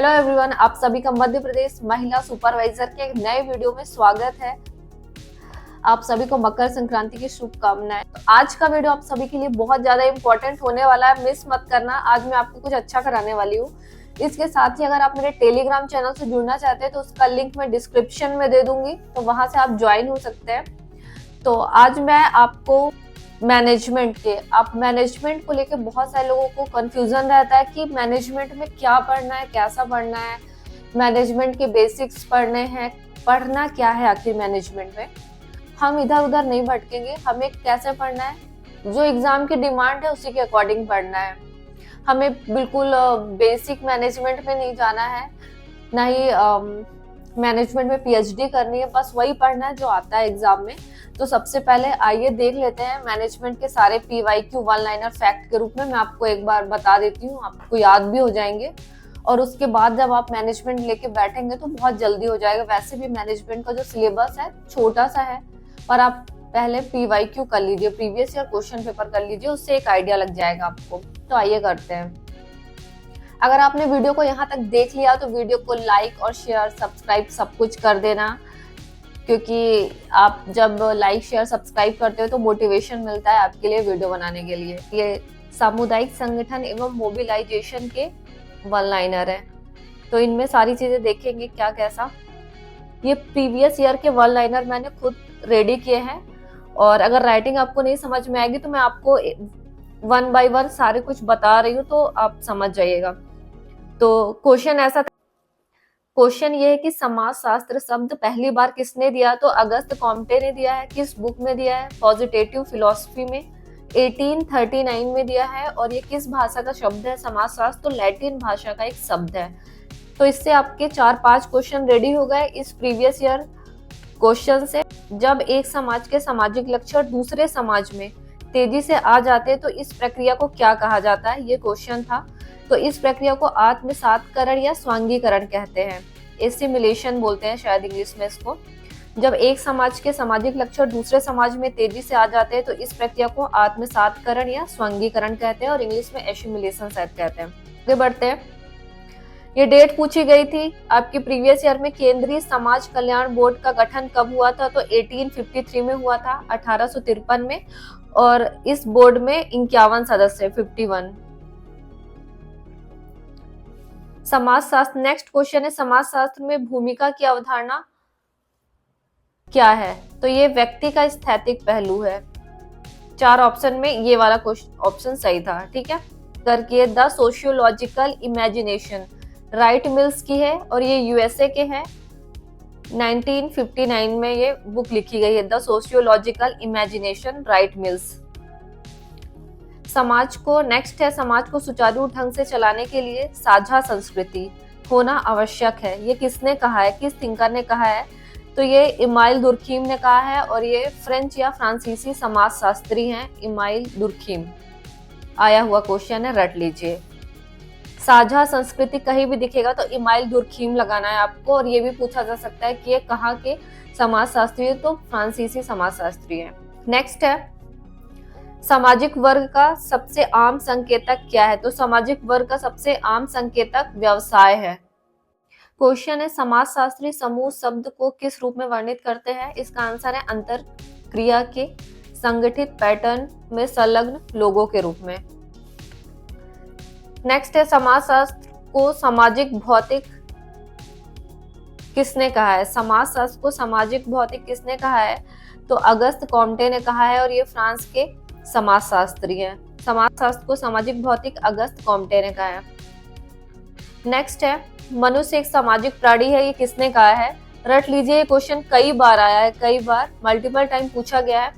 Hello everyone, आप सभी का मध्य प्रदेश महिला सुपरवाइजर के एक नए वीडियो में स्वागत है। आप सभी को मकर संक्रांति की शुभकामनाएं। तो आज का वीडियो आप सभी के लिए बहुत ज्यादा इम्पोर्टेंट होने वाला है, मिस मत करना। आज मैं आपको कुछ अच्छा कराने वाली हूँ। इसके साथ ही अगर आप मेरे टेलीग्राम चैनल से जुड़ना चाहते हैं तो उसका लिंक मैं डिस्क्रिप्शन में दे दूंगी, तो वहां से आप ज्वाइन हो सकते हैं। तो आज मैं आपको मैनेजमेंट को लेकर बहुत सारे लोगों को कंफ्यूजन रहता है कि मैनेजमेंट में क्या पढ़ना है, कैसा पढ़ना है, मैनेजमेंट के बेसिक्स पढ़ने हैं, पढ़ना क्या है आखिर मैनेजमेंट में। हम इधर उधर नहीं भटकेंगे, हमें कैसे पढ़ना है, जो एग्जाम की डिमांड है उसी के अकॉर्डिंग पढ़ना है। हमें बिल्कुल बेसिक मैनेजमेंट में नहीं जाना है, ना ही मैनेजमेंट में पीएचडी करनी है, बस वही पढ़ना है जो आता है एग्जाम में। तो सबसे पहले आइए देख लेते हैं मैनेजमेंट के सारे पीवाईक्यू वन लाइनर फैक्ट के रूप में। मैं आपको एक बार बता देती हूँ, आपको याद भी हो जाएंगे और उसके बाद जब आप मैनेजमेंट लेके बैठेंगे तो बहुत जल्दी हो जाएगा। वैसे भी मैनेजमेंट का जो सिलेबस है छोटा सा है, पर आप पहले पीवाईक्यू कर लीजिए, प्रीवियस ईयर क्वेश्चन पेपर कर लीजिए, उससे एक आइडिया लग जाएगा आपको। तो आइए करते हैं। अगर आपने वीडियो को यहाँ तक देख लिया तो वीडियो को लाइक और शेयर सब्सक्राइब सब कुछ कर देना, क्योंकि आप जब लाइक शेयर सब्सक्राइब करते हो तो मोटिवेशन मिलता है आपके लिए वीडियो बनाने के लिए। ये सामुदायिक संगठन एवं मोबिलाइजेशन के वन लाइनर है, तो इनमें सारी चीजें देखेंगे क्या कैसा। ये प्रीवियस ईयर के वन लाइनर मैंने खुद रेडी किए हैं, और अगर राइटिंग आपको नहीं समझ में आएगी तो मैं आपको वन बाय वन सारे कुछ बता रही हूँ, तो आप समझ जाइएगा। तो क्वेश्चन ऐसा था, क्वेश्चन ये है कि समाजशास्त्र शब्द पहली बार किसने दिया, तो अगस्त कॉम्टे ने दिया है। किस बुक में दिया है, पॉजिटिव फिलॉसफी में 1839 में दिया है। और ये किस भाषा का शब्द है, समाजशास्त्र तो लैटिन भाषा का एक शब्द है। तो इससे आपके 4-5 क्वेश्चन रेडी हो गए इस प्रीवियस ईयर क्वेश्चन से। जब एक समाज के सामाजिक लक्षण दूसरे समाज में तेजी से आ जाते हैं तो इस प्रक्रिया को क्या कहा जाता है, ये क्वेश्चन था। तो इस प्रक्रिया को आत्मसातकरण या स्वांगीकरण कहते हैं, एसिमिलेशन बोलते हैं शायद इंग्लिश में इसको। जब एक समाज के सामाजिक लक्षण दूसरे समाज में तेजी से आ जाते हैं तो इस प्रक्रिया को आत्मसातकरण या स्वांगीकरण कहते हैं, और इंग्लिश में एसिमिलेशन शायद कहते हैं। आगे बढ़ते हैं। ये डेट पूछी गई थी आपकी प्रीवियस ईयर में, केंद्रीय समाज कल्याण बोर्ड का गठन कब हुआ था, तो 1853 में हुआ था, 1853 में। और इस बोर्ड में 51 सदस्य, 51। समाजशास्त्र, नेक्स्ट क्वेश्चन है, समाजशास्त्र में भूमिका की अवधारणा क्या है, तो ये व्यक्ति का स्थैतिक पहलू है। 4 ऑप्शन में ये वाला ऑप्शन सही था, ठीक है। करके the sociological imagination, right mills की है और ये यूएसए के हैं। 1959 में ये बुक लिखी गई है, the sociological imagination, right mills. समाज को, नेक्स्ट है, समाज को सुचारू ढंग से चलाने के लिए साझा संस्कृति होना आवश्यक है। ये किसने कहा है, किस थिंकर ने कहा है, तो ये इमाइल दुर्खीम ने कहा है, और ये फ्रेंच या फ्रांसीसी समाजशास्त्री हैं, इमाइल दुर्खीम। आया हुआ क्वेश्चन है, रट लीजिए। साझा संस्कृति कहीं भी दिखेगा तो इमाइल दुर्खीम लगाना है आपको। और ये भी पूछा जा सकता है कि ये कहाँ के समाजशास्त्री है, तो फ्रांसीसी समाजशास्त्री है। नेक्स्ट है, सामाजिक वर्ग का सबसे आम संकेतक क्या है, तो सामाजिक वर्ग का सबसे आम संकेतक व्यवसाय है। क्वेश्चन है, समाजशास्त्री समूह शब्द को किस रूप में वर्णित करते हैं, इसका आंसर है अंतर क्रिया के संगठित पैटर्न में संलग्न लोगों के रूप में। नेक्स्ट है, समाजशास्त्र को सामाजिक भौतिक किसने कहा है, समाजशास्त्र को सामाजिक भौतिक किसने कहा है, तो अगस्त कॉम्टे ने कहा है, और ये फ्रांस के समाजशास्त्री हैं। समाजशास्त्र को सामाजिक भौतिक अगस्त कॉम्टे ने कहा है। नेक्स्ट है, मनुष्य एक सामाजिक प्राणी है, ये किसने कहा है, रट लीजिए। ये क्वेश्चन कई बार आया है, कई बार मल्टीपल टाइम पूछा गया है,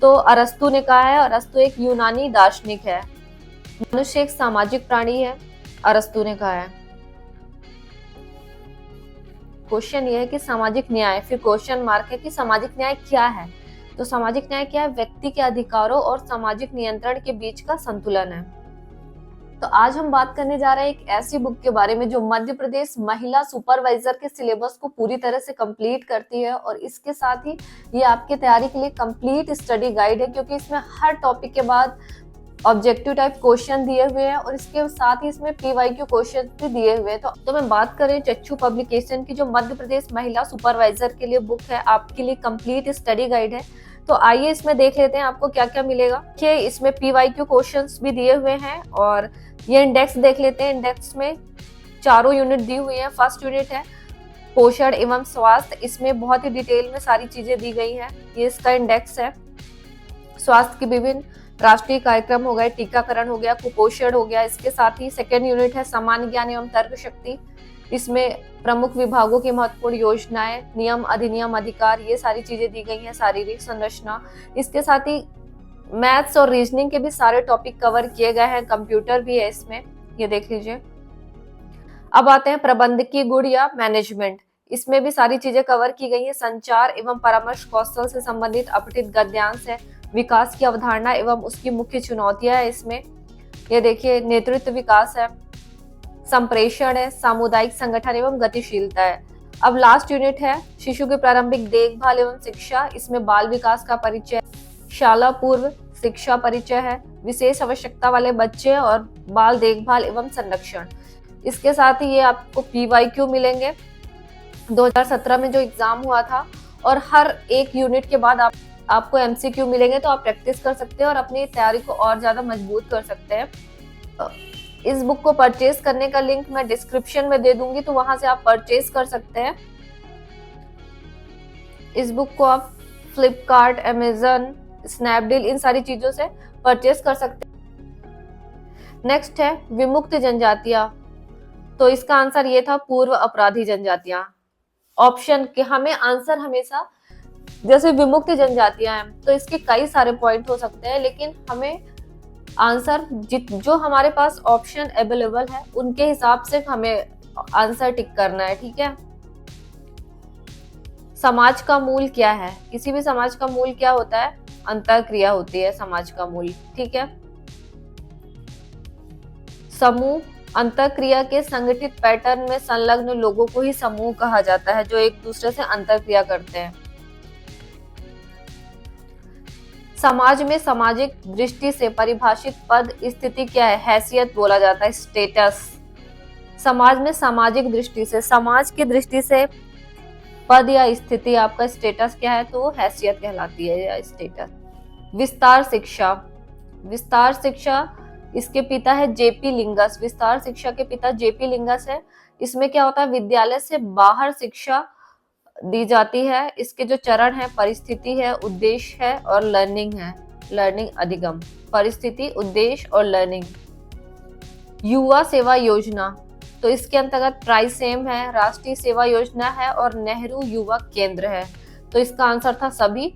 तो अरस्तु ने कहा है, और अरस्तु एक यूनानी दार्शनिक है। मनुष्य एक सामाजिक प्राणी है, अरस्तु ने कहा है। क्वेश्चन ये है कि सामाजिक न्याय, फिर क्वेश्चन मार्क है कि सामाजिक न्याय क्या है, तो सामाजिक न्याय क्या है, व्यक्ति के अधिकारों और सामाजिक नियंत्रण के बीच का संतुलन है। तो आज हम बात करने जा रहे हैं एक ऐसी बुक के बारे में जो मध्य प्रदेश महिला सुपरवाइजर के सिलेबस को पूरी तरह से कंप्लीट करती है, और इसके साथ ही ये आपकी तैयारी के लिए कंप्लीट स्टडी गाइड है, क्योंकि इसमें हर टॉपिक के बाद ऑब्जेक्टिव टाइप क्वेश्चन दिए हुए हैं और इसके साथ ही इसमें पीवाईक्यू क्वेश्चन भी दिए हुए हैं। तो मैं बात करें चच्चू पब्लिकेशन की, जो मध्य प्रदेश महिला सुपरवाइजर के लिए बुक है, आपके लिए कंप्लीट स्टडी गाइड है। तो आइए इसमें देख लेते हैं आपको क्या क्या मिलेगा। कि इसमें पीवाईक्यू क्वेश्चंस भी दिए हुए हैं और ये इंडेक्स देख लेते हैं। इंडेक्स में चारों यूनिट दी हुई है। फर्स्ट यूनिट है पोषण एवं स्वास्थ्य, इसमें बहुत ही डिटेल में सारी चीजें दी गई हैं। ये इसका इंडेक्स है। स्वास्थ्य के विभिन्न राष्ट्रीय कार्यक्रम हो गए, टीकाकरण हो गया, कुपोषण हो गया। इसके साथ ही सेकेंड यूनिट है सामान्य ज्ञान एवं तर्क शक्ति, इसमें प्रमुख विभागों की महत्वपूर्ण योजनाएं, नियम, अधिनियम, अधिकार, ये सारी चीजें दी गई हैं। शारीरिक संरचना, इसके साथ ही मैथ्स और रीजनिंग के भी सारे टॉपिक कवर किए गए हैं। कंप्यूटर भी है इसमें, ये देख लीजिए। अब आते हैं प्रबंधकीय गुण या मैनेजमेंट, इसमें भी सारी चीजें कवर की गई है। संचार एवं परामर्श कौशल से संबंधित अपठित गद्यांश है। विकास की अवधारणा एवं उसकी मुख्य चुनौतियां है इसमें, ये देखिए। नेतृत्व विकास है, संप्रेषण है, सामुदायिक संगठन एवं गतिशीलता है। अब लास्ट यूनिट है शिशु की प्रारंभिक देखभाल एवं शिक्षा, इसमें बाल विकास का परिचय, शाला पूर्व शिक्षा परिचय है, विशेष आवश्यकता वाले बच्चे और बाल देखभाल एवं संरक्षण। इसके साथ ही ये आपको पीवाईक्यू मिलेंगे 2017 में जो एग्जाम हुआ था, और हर एक यूनिट के बाद आपको एमसीक्यू मिलेंगे। तो आप प्रैक्टिस कर सकते हैं और अपनी तैयारी को और ज्यादा मजबूत कर सकते हैं। इस बुक को परचेज करने का लिंक मैं डिस्क्रिप्शन में दे दूंगी, तो वहां से आप परचेज कर सकते हैं। इस बुक को आप फ्लिपकार्ट, अमेजन, स्नैपडील, इन सारी चीजों से परचेज कर सकते हैं। नेक्स्ट है विमुक्त जनजातियां, तो इसका आंसर ये था पूर्व अपराधी जनजातियां। ऑप्शन के हमें आंसर हमेशा, जैसे विमुक्त जनजातियां हैं तो इसके कई सारे पॉइंट हो सकते हैं, लेकिन हमें आंसर जो हमारे पास ऑप्शन अवेलेबल है उनके हिसाब से हमें आंसर टिक करना है, ठीक है। समाज का मूल क्या है? किसी भी समाज का मूल क्या होता है? अंतःक्रिया होती है समाज का मूल, ठीक है। समूह, अंतःक्रिया के संगठित पैटर्न में संलग्न लोगों को ही समूह कहा जाता है, जो एक दूसरे से अंतःक्रिया करते हैं। समाज में सामाजिक दृष्टि से परिभाषित पद स्थिति क्या है? हैसियत बोला जाता है, स्टेटस। समाज में सामाजिक दृष्टि से, समाज की दृष्टि से पद या स्थिति, आपका स्टेटस क्या है? तो वो हैसियत कहलाती है या स्टेटस। विस्तार शिक्षा, विस्तार शिक्षा इसके पिता है जेपी लिंगस। विस्तार शिक्षा के पिता जेपी लिंगस है। इसमें क्या होता है? विद्यालय से बाहर शिक्षा दी जाती है। इसके जो चरण है, परिस्थिति है, उद्देश्य है और लर्निंग है, लर्निंग अधिगम। परिस्थिति, उद्देश्य और लर्निंग। युवा सेवा योजना, तो इसके अंतर्गत ट्राइसेम है, राष्ट्रीय सेवा योजना है और नेहरू युवा केंद्र है। तो इसका आंसर था सभी,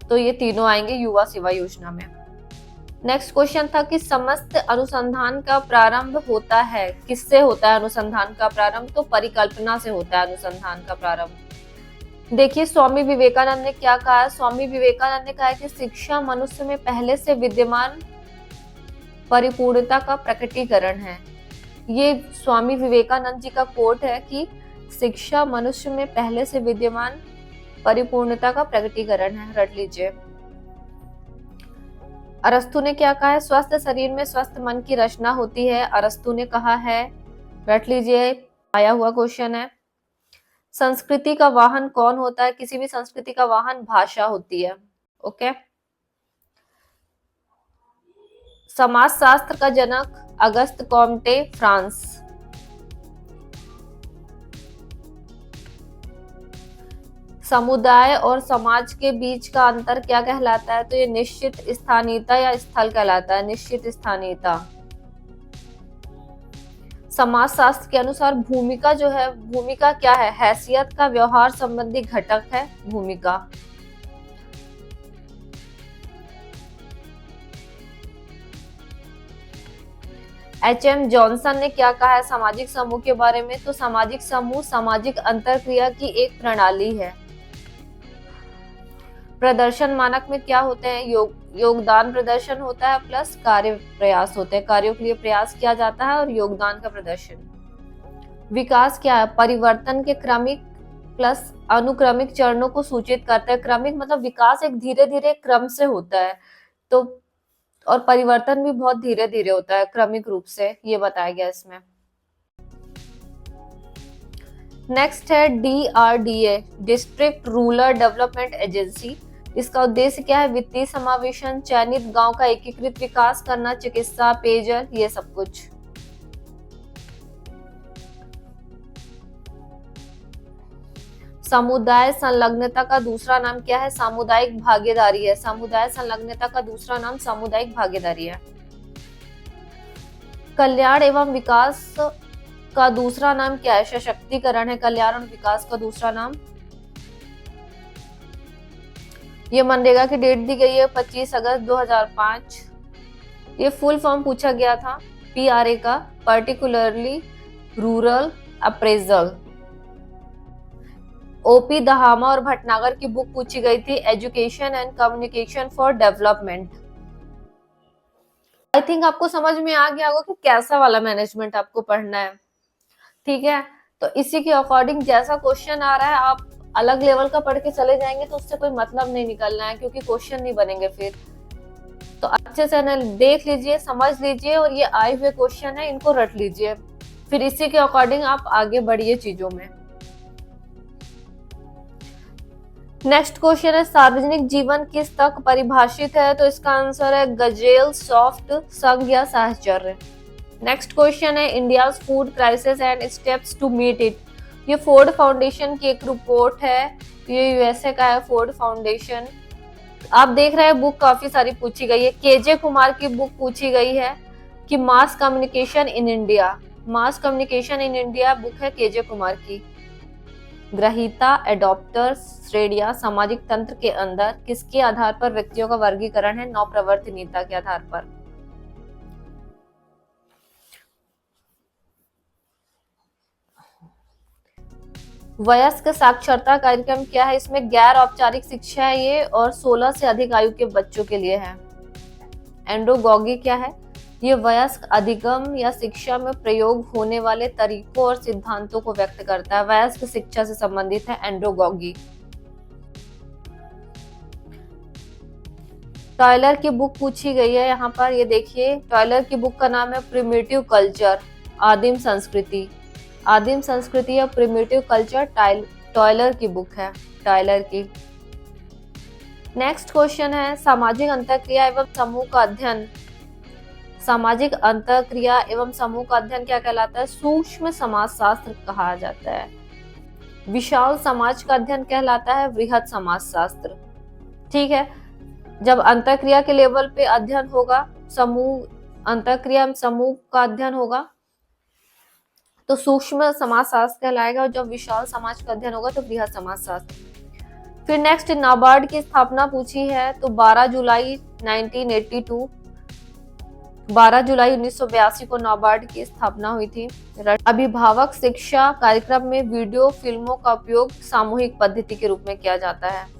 तो ये तीनों आएंगे युवा सेवा योजना में। नेक्स्ट क्वेश्चन था कि समस्त अनुसंधान का प्रारंभ होता है, किससे होता है अनुसंधान का प्रारंभ? तो परिकल्पना से होता है अनुसंधान का प्रारंभ। देखिए स्वामी विवेकानंद ने क्या कहा है। स्वामी विवेकानंद ने कहा है कि शिक्षा मनुष्य में पहले से विद्यमान परिपूर्णता का प्रकटीकरण है। ये स्वामी विवेकानंद जी का कोट है कि शिक्षा मनुष्य में पहले से विद्यमान परिपूर्णता का प्रकटीकरण है, रट लीजिए। अरस्तु ने क्या कहा है? स्वस्थ शरीर में स्वस्थ मन की रचना होती है, अरस्तु ने कहा है, रट लीजिए, आया हुआ क्वेश्चन है। संस्कृति का वाहन कौन होता है? किसी भी संस्कृति का वाहन भाषा होती है, ओके। समाजशास्त्र का जनक अगस्त कॉम्टे, फ्रांस। समुदाय और समाज के बीच का अंतर क्या कहलाता है? तो ये निश्चित स्थानीयता या स्थल कहलाता है, निश्चित स्थानीयता। समाजशास्त्र के अनुसार भूमिका जो है, भूमिका क्या है? हैसियत का व्यवहार संबंधी घटक है भूमिका। एच.एम. जॉनसन ने क्या कहा है सामाजिक समूह के बारे में? तो सामाजिक समूह सामाजिक अंतरक्रिया की एक प्रणाली है। प्रदर्शन मानक में क्या होते हैं? योगदान प्रदर्शन होता है प्लस कार्य प्रयास होते हैं, कार्यों के लिए प्रयास किया जाता है और योगदान का प्रदर्शन। विकास क्या है? परिवर्तन के क्रमिक प्लस अनुक्रमिक चरणों को सूचित करता है। क्रमिक मतलब विकास एक धीरे धीरे क्रम से होता है, तो और परिवर्तन भी बहुत धीरे धीरे होता है, क्रमिक रूप से, ये बताया गया इसमें। नेक्स्ट है DRDA, district rural development agency. इसका उद्देश्य क्या है? वित्तीय समावेशन, चयनित गांव का एकीकृत विकास करना, चिकित्सा, पेयजल, ये सब कुछ। समुदाय संलग्नता का दूसरा नाम क्या है? सामुदायिक भागीदारी है। समुदाय संलग्नता का दूसरा नाम सामुदायिक भागीदारी है। कल्याण एवं विकास का दूसरा नाम क्या है? सशक्तिकरण है। कल्याण और विकास का दूसरा नाम। ये मनरेगा की डेट दी गई है 25 अगस्त 2005। ये फुल फॉर्म पूछा गया था PRA का, पर्टिकुलरली रूरल अप्रेजल। OP दहामा और भटनागर की बुक पूछी गई थी, education and communication for development. I think आपको समझ में आ गया होगा कि कैसा वाला मैनेजमेंट आपको पढ़ना है। ठीक है, तो इसी के अकॉर्डिंग जैसा क्वेश्चन आ रहा है आप अलग लेवल का पढ़ के चले जाएंगे तो उससे कोई मतलब नहीं निकलना है, क्योंकि क्वेश्चन नहीं बनेंगे फिर। तो अच्छे से देख लीजिए, समझ लीजिए, और ये आए हुए क्वेश्चन है इनको रट लीजिए, फिर इसी के अकॉर्डिंग आप आगे बढ़िए चीजों में। नेक्स्ट क्वेश्चन है, सार्वजनिक जीवन किस तक परिभाषित है? तो इसका आंसर है गजेल, सॉफ्ट, संघ या साहचर्य। नेक्स्ट क्वेश्चन है, India food crisis and steps to meet it. ये फोर्ड फाउंडेशन की एक रिपोर्ट है, ये USA का है फोर्ड फाउंडेशन। आप देख रहे हैं बुक काफी सारी पूछी गई है। KJ कुमार की बुक पूछी गई है कि mass communication in India. Mass communication in India book है KJ कुमार की। ग्रहीता, एडॉप्टर्स, श्रेणियां सामाजिक तंत्र के अंदर किसके आधार पर व्यक्तियों का वर्गीकरण है? नवप्रवर्तनीयता के आधार पर। वयस्क साक्षरता कार्यक्रम क्या है? इसमें गैर औपचारिक शिक्षा है ये, और 16 से अधिक आयु के बच्चों के लिए है। एंड्रोगॉगी क्या है? ये वयस्क अधिगम या शिक्षा में प्रयोग होने वाले तरीकों और सिद्धांतों को व्यक्त करता है। वयस्क शिक्षा से संबंधित है एंड्रोगॉगी। टॉयलर की बुक पूछी गई है यहाँ पर, ये देखिए टॉयलर की बुक का नाम है प्रिमिटिव कल्चर, आदिम संस्कृति। आदिम संस्कृति या प्रिमिटिव कल्चर टॉयलर की बुक है, टॉयलर की। नेक्स्ट क्वेश्चन है, सामाजिक अंतःक्रिया एवं समूह का अध्ययन। सामाजिक अंतःक्रिया एवं समूह का अध्ययन क्या कहलाता है? सूक्ष्म समाजशास्त्र कहा जाता है। विशाल समाज का अध्ययन कहलाता है वृहद समाजशास्त्र। ठीक है, जब अंतःक्रिया के लेवल पे अध्ययन होगा, समूह अंतःक्रिया समूह का अध्ययन होगा तो सूक्ष्म समाजशास्त्र कहलाएगा, और जब विशाल समाज का अध्ययन होगा तो बृहद समाजशास्त्र। फिर नेक्स्ट, नाबार्ड की स्थापना पूछी है, तो 12 जुलाई 1982, 12 जुलाई 1982 को नाबार्ड की स्थापना हुई थी। अभिभावक शिक्षा कार्यक्रम में वीडियो फिल्मों का उपयोग सामूहिक पद्धति के रूप में किया जाता है।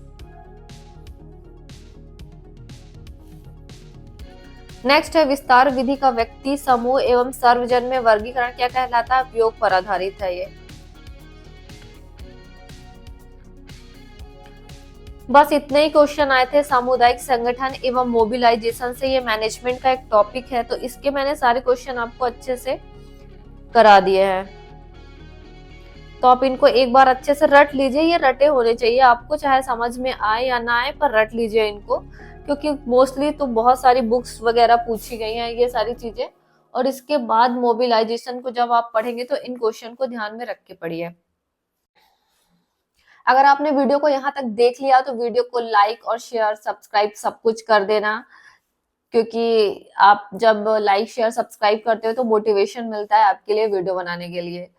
नेक्स्ट है, विस्तार विधि का व्यक्ति, समूह एवं सर्वजन में वर्गीकरण क्या कहलाता है? उपयोग पर आधारित है ये। बस इतने ही क्वेश्चन आए थे सामुदायिक संगठन एवं मोबिलाइजेशन से। ये मैनेजमेंट का एक टॉपिक है, तो इसके मैंने सारे क्वेश्चन आपको अच्छे से करा दिए हैं, तो आप इनको एक बार अच्छे से रट लीजिए। ये रटे होने चाहिए आपको, चाहे समझ में आए या ना आए, पर रट लीजिए इनको, क्योंकि मोस्टली तो बहुत सारी बुक्स वगैरह पूछी गई हैं ये सारी चीजें। और इसके बाद मोबिलाइजेशन को जब आप पढ़ेंगे तो इन क्वेश्चन को ध्यान में रख के पढ़िए। अगर आपने वीडियो को यहाँ तक देख लिया तो वीडियो को लाइक और शेयर, सब्सक्राइब सब कुछ कर देना, क्योंकि आप जब लाइक शेयर सब्सक्राइब करते हो तो मोटिवेशन मिलता है आपके लिए वीडियो बनाने के लिए।